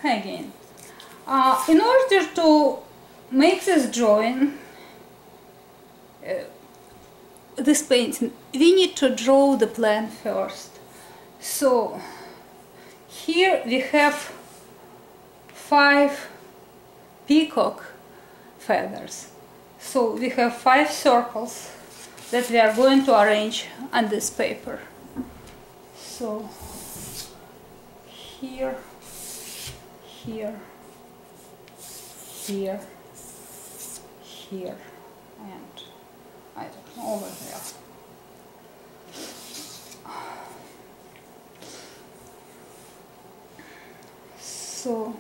again. In order to make this drawing, this painting, we need to draw the plan first. So here we have 5 peacock feathers. So we have 5 circles that we are going to arrange on this paper. So here, here, here, here, and I don't know, over there. So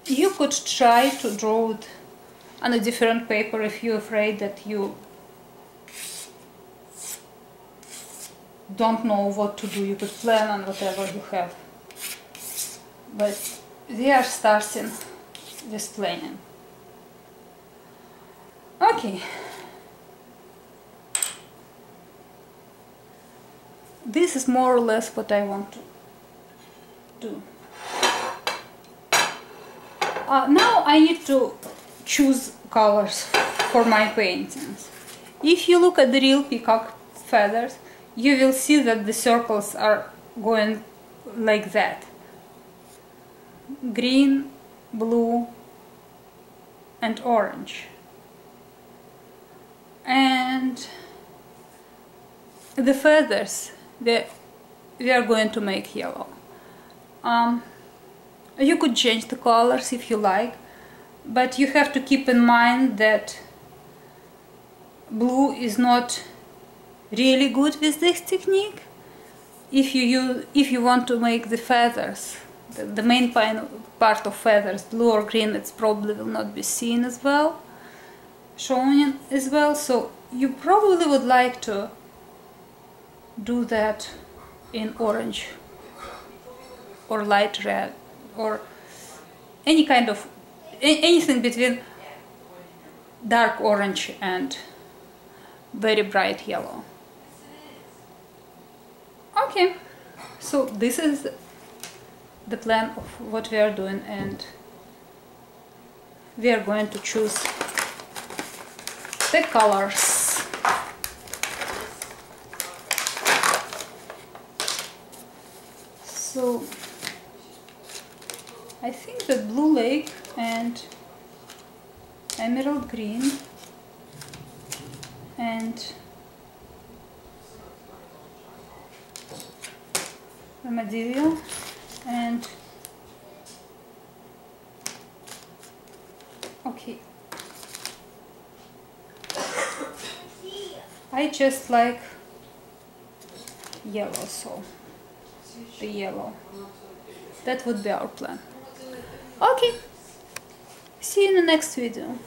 you could try to draw it on a different paper if you're afraid that you don't know what to do. You could plan on whatever you have. But we are starting with planning. Okay. This is more or less what I want to do. Now I need to choose colors for my paintings. If you look at the real peacock feathers, you will see that the circles are going like that. Green, blue, and orange. And the feathers, we are going to make yellow. You could change the colors if you like, but you have to keep in mind that blue is not really good with this technique. If you want to make the feathers, the main part of feathers, blue or green, it probably will not be seen as well, shown as well. So you probably would like to do that in orange or light red or any kind of anything between dark orange and very bright yellow. Okay, so this is the plan of what we are doing, and we are going to choose the colors. So I think that Blue Lake and Emerald Green and Armadillo and okay, I just like yellow, so the yellow, that would be our plan. Okay, see you in the next video.